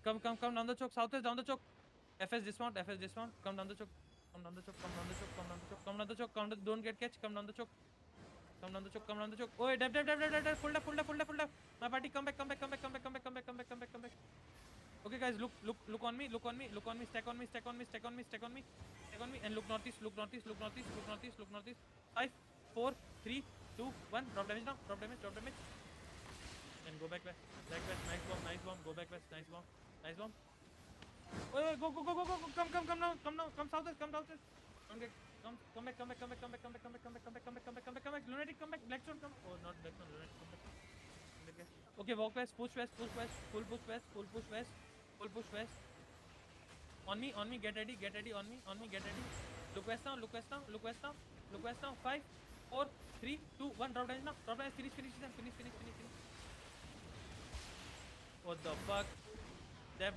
Come down the choke. Southwest down the choke. FS dismount. Come down the choke. Come down the choke. Come down the choke. Don't get catch. Come down the choke. Come down the choke. Oh, dab. Full dab. My party, come back. Okay, guys, look on me. Stack on me. And look northeast. 5, 4, 3, 2, 1. Drop damage now. Drop damage. And go back west. Nice bomb. Go back west. Nice bomb. Wait, go. Come now. Come southwest. Don't get. Come back. Lunatic, come back. Blackstone, come. Oh, not Blackstone. Lunatic, come back. Okay, walk west. Push west. Full push west. On me. Get ready. On me. Get ready. Look west now. 5, 4, 3, 2, 1. Drop damage now. Finish. What the fuck? Dab.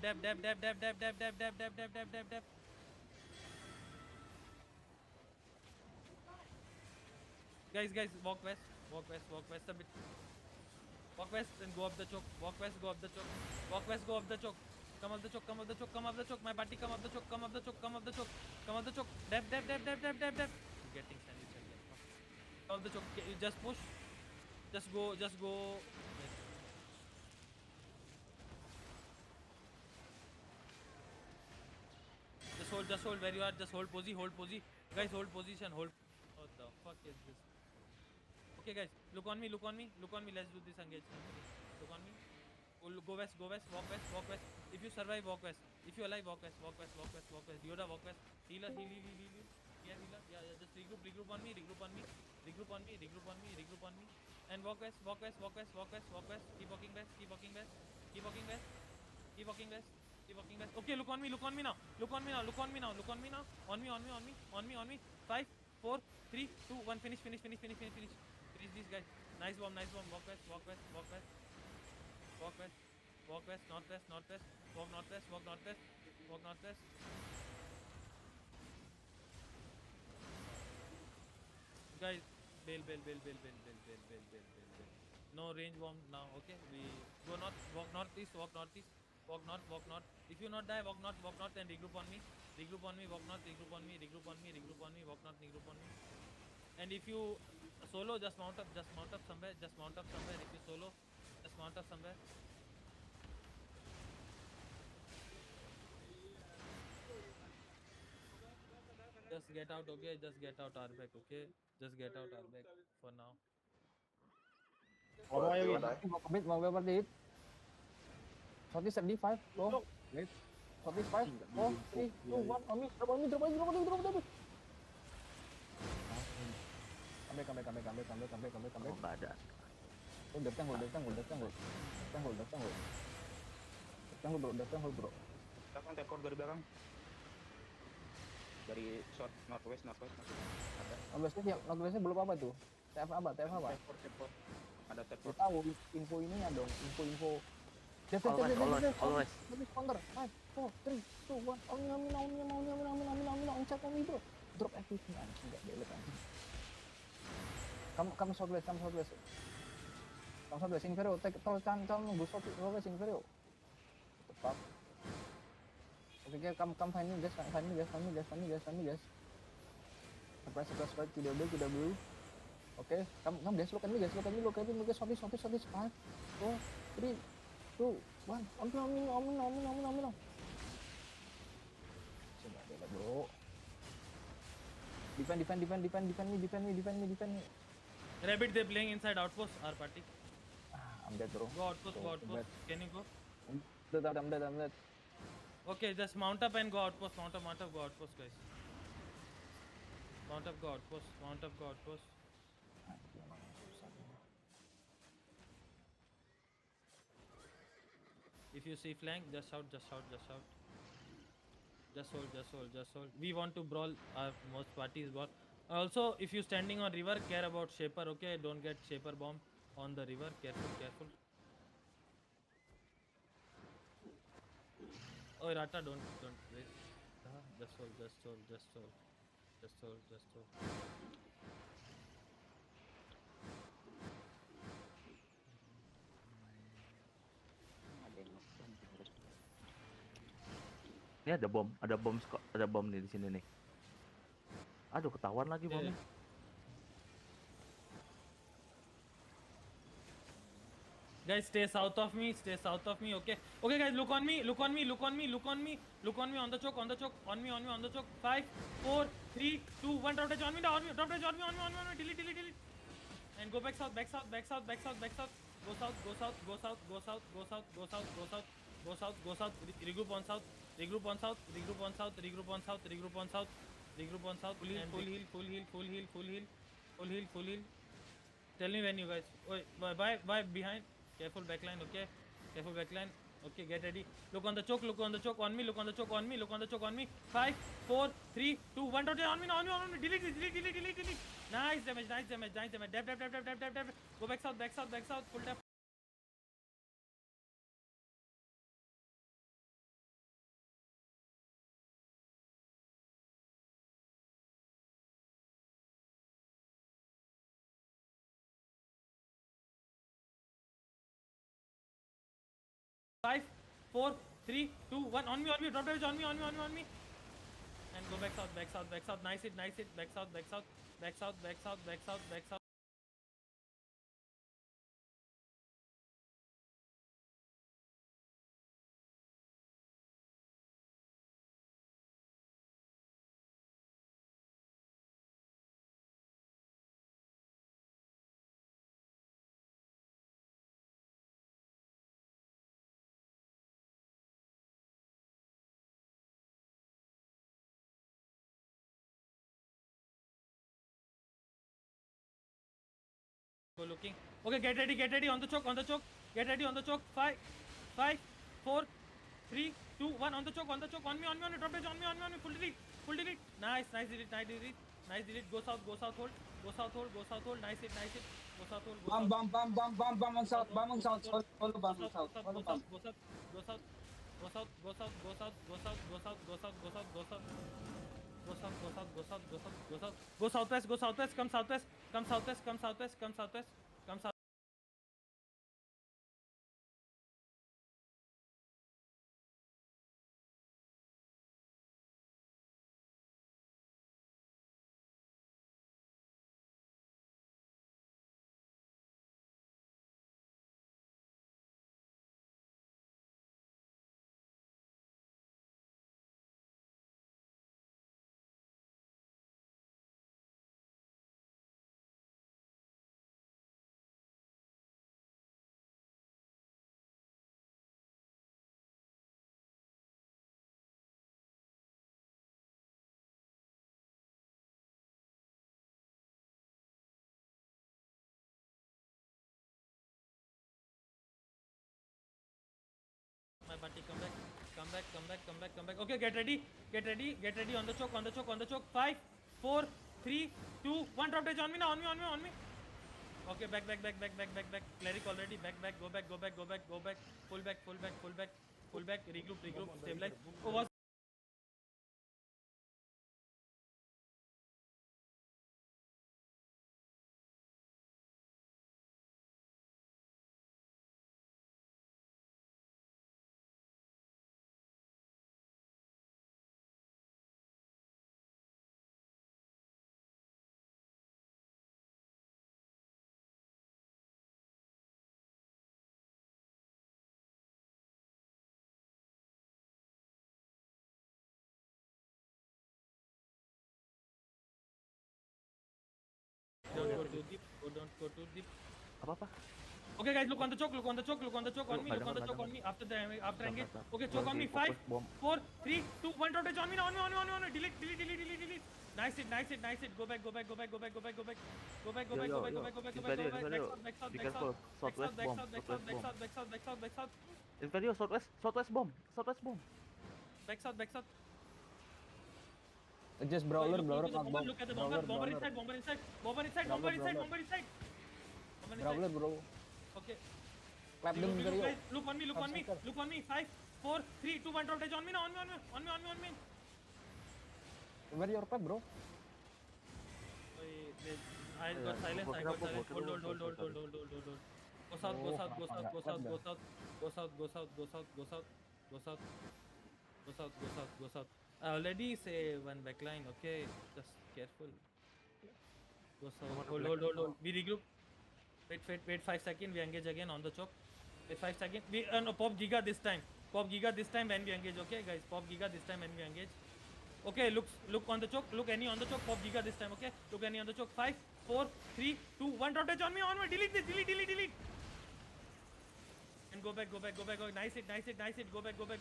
Guys, walk west a bit. Walk west and go up the choke. Go up the choke. Come up the choke. My party, come up the choke. Dab. Getting sandwich again. Come up the choke. You just push. Just go. Just hold where you are. Just hold posi. Guys, hold position. What the fuck is this? Okay, guys, look on me. Let's do this engagement. Look on me. Go west. Walk west. If you survive, walk west. If you alive, walk west. Yoda, walk west. Healer. Yeah, healer. Yeah. Just regroup on me. Regroup on me. And walk west. Keep walking west. Okay, look on me now. On me. 5, 4, 3, 2, 1. Finish. Finish these guys. Nice bomb. Walk west. Walk west. Northwest. Walk northwest. Guys, bail. No range bomb now. Okay, we go north. Walk northeast. Walk north. If you not die, walk north and regroup on me. Walk north. Regroup on me. Walk north. Regroup on me. And if you solo, just mount up somewhere. If you solo, just mount up somewhere. Just get out, okay? Just get out, Arbeck, okay? Just get out, Arbeck, for now. One more again. Walk a bit, walk a bit. 75, go. Wait. 45, 4, 3, 2, 1. On me. Drop on me. Come back. Oh, nggak ada. Hold bro. Belakang teleport dari belakang. Dari short northwest. Ada. Noglesnya belum apa tuh? TF apa? Teleport. Ada teleport. Tahu info ininya dong, info. Always. Habis counter. 5, 4, 3, 2, 1. Maunya. Oncat on me bro. Drop everything anjing, enggak belok anjing. Kamu southwest. Infero, take nunggu southwest Infero. Tepat. Okay, come find me guys. Surprise, QW. Okay, come guys, look at me guys. Southeast. 5, 4, 3, 2, 1. On me. Coba bela bro. Defend me. Rabbit, they're playing inside outpost, our party. I'm dead bro. Go outpost. Can you go? I'm dead. Okay, just mount up and go outpost. Mount up, go outpost, guys. Mount up, go outpost. If you see flank, just shout. Just hold. We want to brawl. Our most parties brawl. Also, if you standing on river, care about Shaper, okay? Don't get Shaper bomb on the river. Careful. Oh, Rata, don't wait. Just hold. Ada yang nonton. Ini ada bom nih di sini nih. Aduh, ketahuan lagi Yeah. bomnya. Guys, stay south of me, okay? Okay, guys, look on me, on the choke, on the choke. 5, 4, 3, 2, 1, drop touch on me, drop touch on me, delete. And go back south. Go south. Regroup on south. Regroup on south. Full heal. Tell me when you guys. Wait, bye behind. Careful backline, okay? Okay, get ready. Look on the choke. On me. 5, 4, 3, 2, 1. On me. Delete. Nice damage. Dab. Go back south. Full tap. Five, 4, 3, 2, 1. On me. Drop damage on me. And go back south. Nice hit. Back south. Go looking. Okay, get ready on the choke. Get ready on the choke. 5, 4, 3, 2, 1. On the choke. On me. Drop edge on me. Full delete. Nice delete. Go south. Hold. Nice hit. Go south. Hold. Bam on south. Follow bam on south. Go southwest. Come southwest. My buddy, come back. Okay, get ready on the choke. 5, 4, 3, 2, 1. Drop edge on me now. On me. Okay, back. Cleric already. Back. Go back. Full back. Regroup. Stabilize. Oh, was don't go too deep. Don't go too deep. Apa? Okay, guys, look on the choke. On me. After engage. Okay, choke on me. 5, 4, 3, 2, 1. Drop edge on me now. On me. Delete. Nice hit. Go back. Be careful. Southwest bomb. Back south. Inferio, southwest bomb. Back south. Just brawler Look not bomb. at the bomber. Bomber inside. Brawler, bro. Okay. Clap them, Guys, Inferio. look on me. 5, 4, 3, 2, 1. Drop edge on me now. On me. Where your pet, bro? I got silence. Hold. Hold. Go south. Go south, go south, go south. I already say one backline, okay? Just careful. Go south. Hold. We regroup. Wait 5 seconds. We engage again on the chop. Wait 5 seconds. We no, pop Giga this time. Pop Giga this time when we engage, okay, guys? Pop Giga this time when we engage. Okay, look on the choke. Look any on the choke. Pop Giga this time, okay? Look any on the choke. 5, 4, 3, 2, 1. Dot touch on me. Delete this. Delete. And go back. Nice it. Go back. Go back.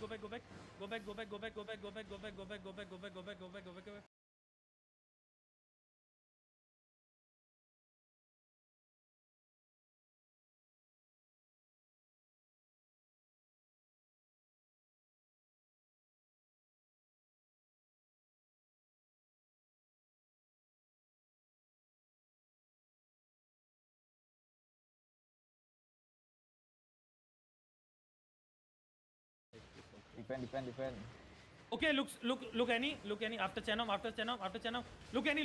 Defend. Okay, look any after Chanam. Look any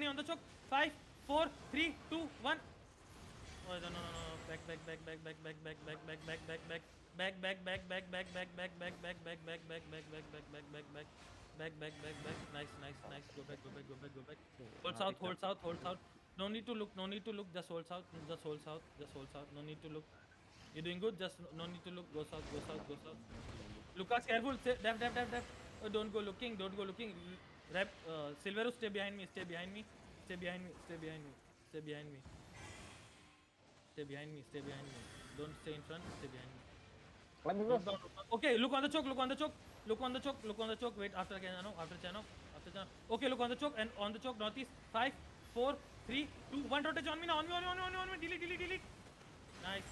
on the choke. 5, 4, 3, 2, 1. Oh no. Back. Nice. Go back. Hold south. No need to look. Just hold south. No need to look. You're doing good. Just no need to look. Go south. Lucas, careful. Def. Oh, don't go looking. Rep. Silvero, stay behind me. Stay behind me. Don't stay in front. Stay behind me. Let me bro. Okay, look on the choke. Wait, after Chano. Okay, look on the choke and on the choke northeast. 5, 4, 3, 2, 1. Rotate on me now. On me. Delete. Nice.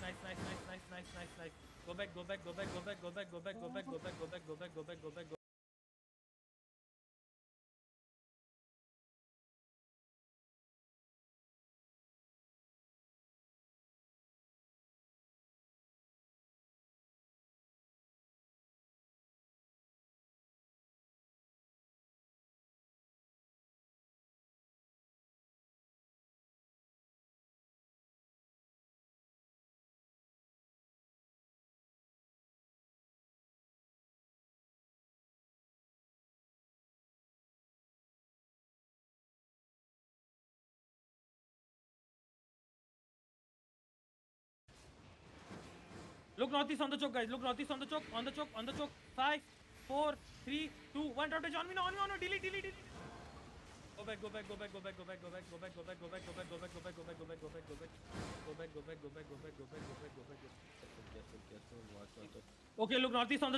Go back. Look northeast on the choke, guys. On the choke. 5, 4, 3, 2, 1. Rotate on me now. Delete. Go back. Okay, look northeast on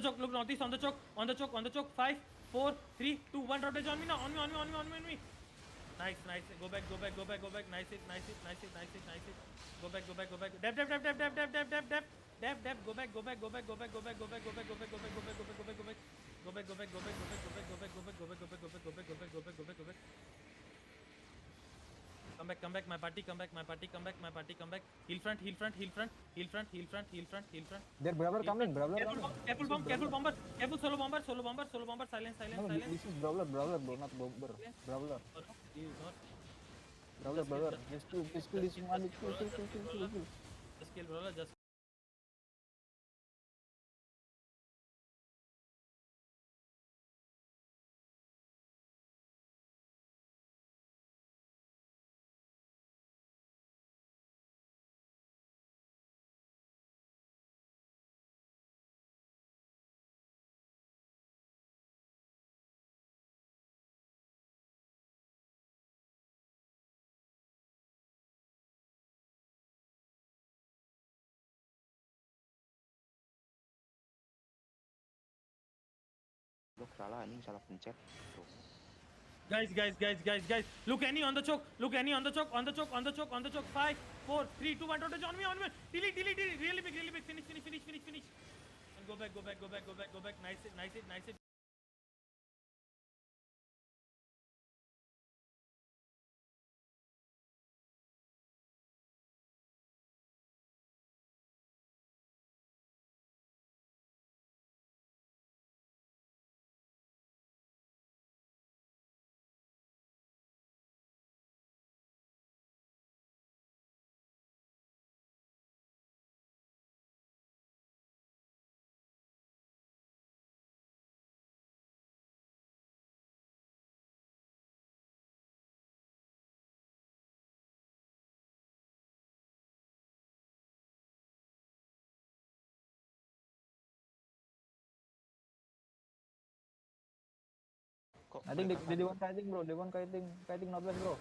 the choke. On the choke. 5, 4, 3, 2, 1. Rotate on me now. On me. Nice. Go back. Nice it. Go back. Def. Go back. Come back. My party come back. Heal front. Their brawler coming. Careful bomber. Careful solo bomber. Silence. No, this is brawler, bro, not bomber. Brawler. He is not. Brawler. Just kill this one. Kill. Just kill brawler. Just Loh, salah anjing, salah pencet. Tuh. Guys. Look any on the choke. On the choke. 5, 4, 3, 2, 1. Rotate on me. Delete. Really big. Finish. And go back. Nice it. I think they want kiting bro. They want kiting northwest bro.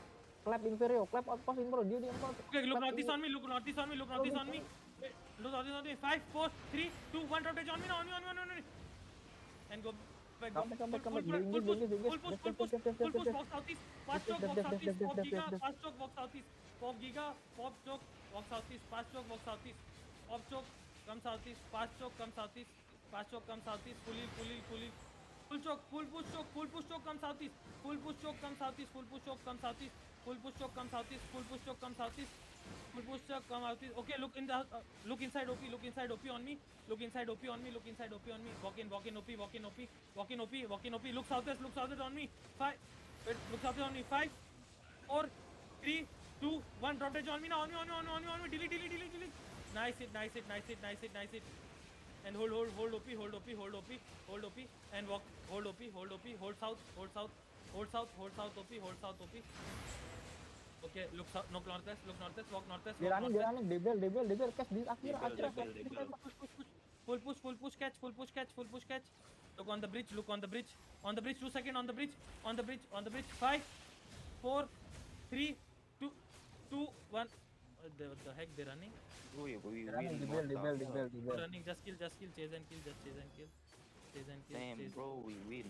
Clap inferior, clap outpost bro. Dia outpost. Okay, look Clap northeast on me, look northeast on me, look northeast on me. Wait, look northeast on me. 5, 4, 3, 2, 1, drop edge on me now, on me. And go back, go. Come back. Full push, walk southeast. Fast choke, walk southeast. Pop giga, fast choke, walk southeast. Pop giga, pop choke, walk southeast. Fast choke, walk southeast. Pop choke, come southeast. Fast choke, come southeast. Fast choke, come southeast. Full heal. Full choke, full push choke, come southeast. Full push choke, come southeast. Full push choke, come southeast. Full push choke, come southeast. Full push choke, come southeast. Full push choke, come southeast. Okay, look inside OP. Look inside OP on me. Look inside OP on me. Walk in OP. Look southwest on me. 5. Wait, look southwest on me. 5, 4, 3, 2, 1. Drop edge on me now. On me. Delete. Nice it. And hold OP, and walk, hold OP, hold south, OP. Okay, look south, no northwest, walk northwest. Dia running. They build. Catch this Akira. Full push, catch. Look on the bridge. On the bridge, 2 seconds, on the bridge. 5, 4, 3, 2, 1. What the heck, they're running? We Running, win. they What the build. hell? Running, just kill, chase and kill. Damn, bro, we win.